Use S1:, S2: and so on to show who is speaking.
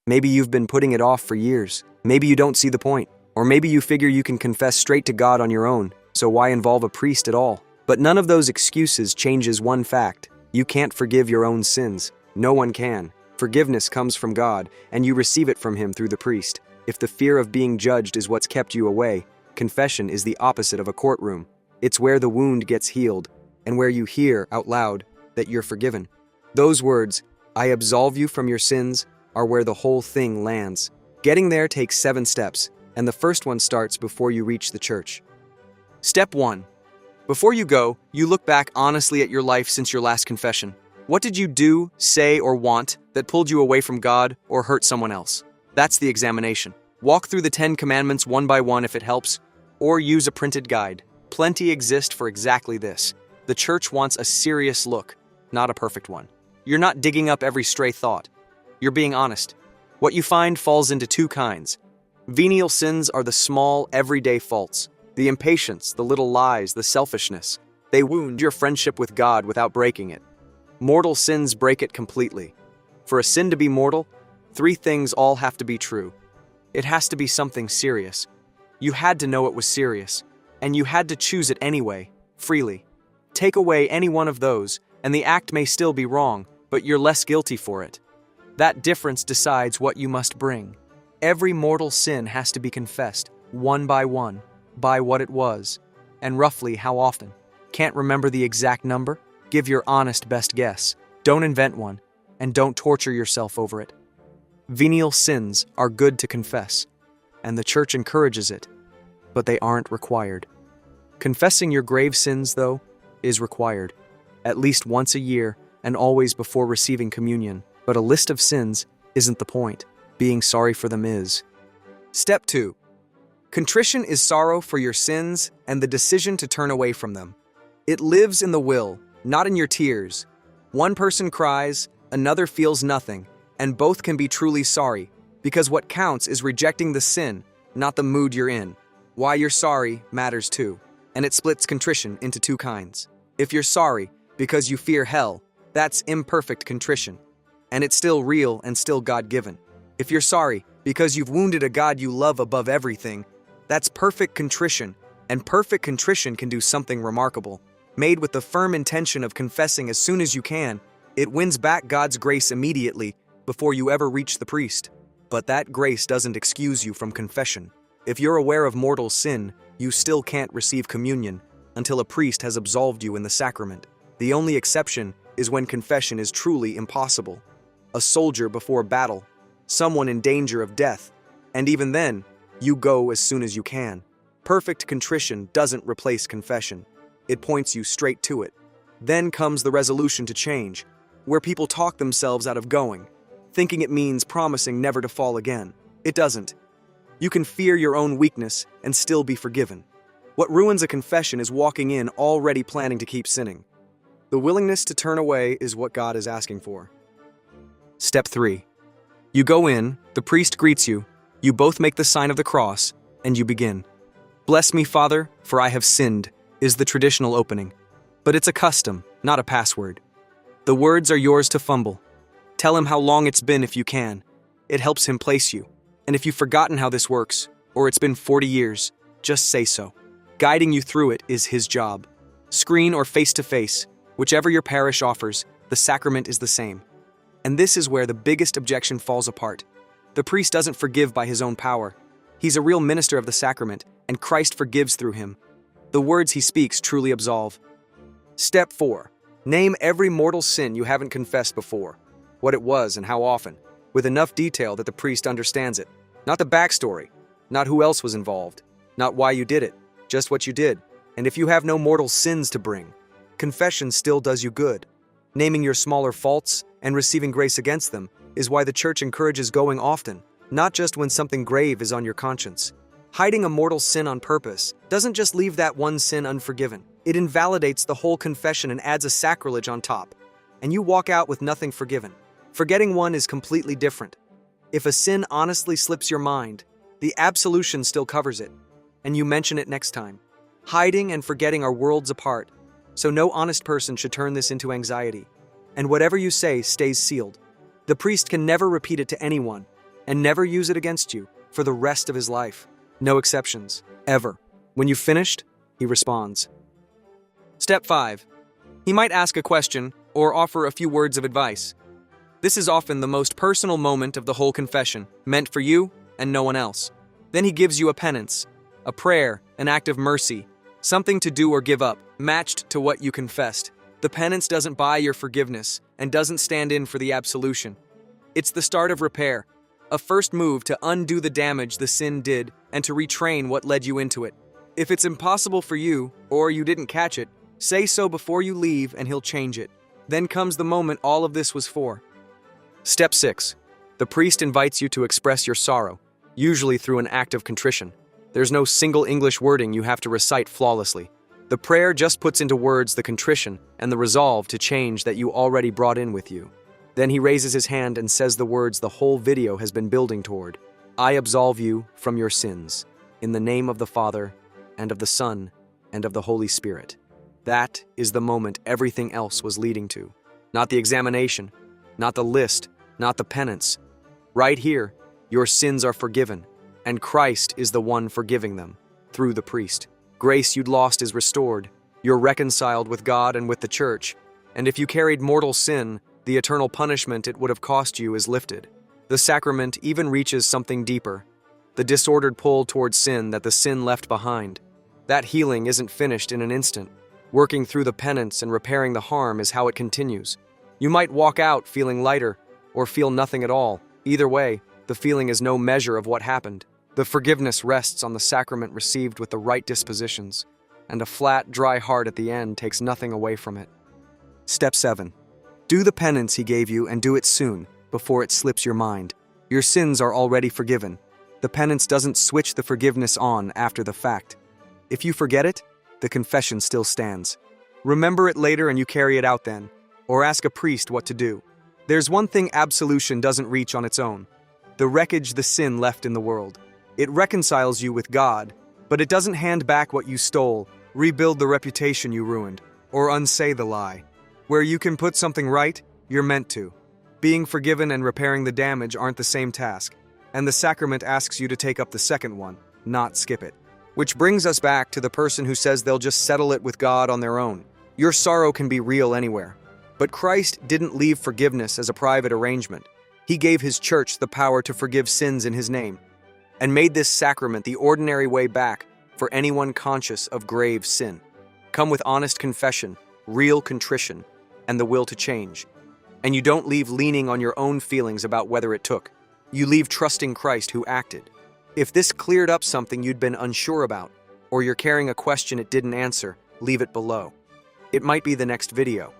S1: Maybe you've been putting it off for years. Maybe you don't see the point. Or maybe you figure you can confess straight to God on your own, so why involve a priest at all? But none of those excuses changes one fact. You can't forgive your own sins. No one can. Forgiveness comes from God, and you receive it from Him through the priest. If the fear of being judged is what's kept you away, confession is the opposite of a courtroom. It's where the wound gets healed, and where you hear out loud that you're forgiven. Those words, "I absolve you from your sins," are where the whole thing lands. Getting there takes 7 steps, and the first one starts before you reach the church. Step 1. Before you go, you look back honestly at your life since your last confession. What did you do, say, or want that pulled you away from God or hurt someone else? That's the examination. Walk through the 10 commandments one by one if it helps, or use a printed guide. Plenty exist for exactly this. The church wants a serious look, not a perfect one. You're not digging up every stray thought. You're being honest. What you find falls into 2 kinds. Venial sins are the small, everyday faults. The impatience, the little lies, the selfishness. They wound your friendship with God without breaking it. Mortal sins break it completely. For a sin to be mortal, 3 things all have to be true. It has to be something serious. You had to know it was serious, and you had to choose it anyway, freely. Take away any one of those, and the act may still be wrong, but you're less guilty for it. That difference decides what you must bring. Every mortal sin has to be confessed, one by what it was, and roughly how often. Can't remember the exact number? Give your honest best guess. Don't invent one, and don't torture yourself over it. Venial sins are good to confess, and the church encourages it, but they aren't required. Confessing your grave sins, though, is required, at least once a year and always before receiving communion. But a list of sins isn't the point. Being sorry for them is. Step 2. Contrition is sorrow for your sins and the decision to turn away from them. It lives in the will, not in your tears. One person cries, another feels nothing, and both can be truly sorry, because what counts is rejecting the sin, not the mood you're in. Why you're sorry matters too, and it splits contrition into 2 kinds. If you're sorry because you fear hell, that's imperfect contrition, and it's still real and still God-given. If you're sorry because you've wounded a God you love above everything, that's perfect contrition, and perfect contrition can do something remarkable. Made with the firm intention of confessing as soon as you can, it wins back God's grace immediately before you ever reach the priest. But that grace doesn't excuse you from confession. If you're aware of mortal sin, you still can't receive communion until a priest has absolved you in the sacrament. The only exception is when confession is truly impossible. A soldier before battle, someone in danger of death, and even then, you go as soon as you can. Perfect contrition doesn't replace confession. It points you straight to it. Then comes the resolution to change, where people talk themselves out of going, thinking it means promising never to fall again. It doesn't. You can fear your own weakness and still be forgiven. What ruins a confession is walking in already planning to keep sinning. The willingness to turn away is what God is asking for. Step 3. You go in, the priest greets you, you both make the sign of the cross, and you begin. "Bless me, Father, for I have sinned," is the traditional opening. But it's a custom, not a password. The words are yours to fumble. Tell him how long it's been if you can. It helps him place you. And if you've forgotten how this works, or it's been 40 years, just say so. Guiding you through it is his job. Screen or face-to-face, whichever your parish offers, the sacrament is the same. And this is where the biggest objection falls apart. The priest doesn't forgive by his own power. He's a real minister of the sacrament, and Christ forgives through him. The words he speaks truly absolve. Step 4. Name every mortal sin you haven't confessed before, what it was and how often, with enough detail that the priest understands it. Not the backstory, not who else was involved, not why you did it, just what you did. And if you have no mortal sins to bring, confession still does you good. Naming your smaller faults and receiving grace against them is why the church encourages going often, not just when something grave is on your conscience. Hiding a mortal sin on purpose doesn't just leave that one sin unforgiven. It invalidates the whole confession and adds a sacrilege on top. And you walk out with nothing forgiven. Forgetting one is completely different. If a sin honestly slips your mind, the absolution still covers it, and you mention it next time. Hiding and forgetting are worlds apart, so no honest person should turn this into anxiety. And whatever you say stays sealed. The priest can never repeat it to anyone, and never use it against you for the rest of his life. No exceptions, ever. When you've finished, he responds. Step 5. He might ask a question or offer a few words of advice. This is often the most personal moment of the whole confession, meant for you and no one else. Then he gives you a penance, a prayer, an act of mercy, something to do or give up, matched to what you confessed. The penance doesn't buy your forgiveness and doesn't stand in for the absolution. It's the start of repair, a first move to undo the damage the sin did and to retrain what led you into it. If it's impossible for you, or you didn't catch it, say so before you leave and he'll change it. Then comes the moment all of this was for. Step 6. The priest invites you to express your sorrow, usually through an act of contrition. There's no single English wording you have to recite flawlessly. The prayer just puts into words the contrition and the resolve to change that you already brought in with you. Then he raises his hand and says the words the whole video has been building toward. I absolve you from your sins, in the name of the Father, and of the Son, and of the Holy Spirit. That is the moment everything else was leading to. Not the examination, not the list, not the penance. Right here, your sins are forgiven, and Christ is the one forgiving them, through the priest. Grace you'd lost is restored. You're reconciled with God and with the church. And if you carried mortal sin, the eternal punishment it would have cost you is lifted. The sacrament even reaches something deeper, the disordered pull towards sin that the sin left behind. That healing isn't finished in an instant. Working through the penance and repairing the harm is how it continues. You might walk out feeling lighter, or feel nothing at all. Either way, the feeling is no measure of what happened. The forgiveness rests on the sacrament received with the right dispositions, and a flat, dry heart at the end takes nothing away from it. Step 7. Do the penance he gave you and do it soon, before it slips your mind. Your sins are already forgiven. The penance doesn't switch the forgiveness on after the fact. If you forget it, the confession still stands. Remember it later and you carry it out then, or ask a priest what to do. There's one thing absolution doesn't reach on its own: the wreckage the sin left in the world. It reconciles you with God, but it doesn't hand back what you stole, rebuild the reputation you ruined, or unsay the lie. Where you can put something right, you're meant to. Being forgiven and repairing the damage aren't the same task, and the sacrament asks you to take up the second one, not skip it. Which brings us back to the person who says they'll just settle it with God on their own. Your sorrow can be real anywhere. But Christ didn't leave forgiveness as a private arrangement. He gave his church the power to forgive sins in his name, and made this sacrament the ordinary way back for anyone conscious of grave sin. Come with honest confession, real contrition, and the will to change. And you don't leave leaning on your own feelings about whether it took. You leave trusting Christ who acted. If this cleared up something you'd been unsure about, or you're carrying a question it didn't answer, leave it below. It might be the next video.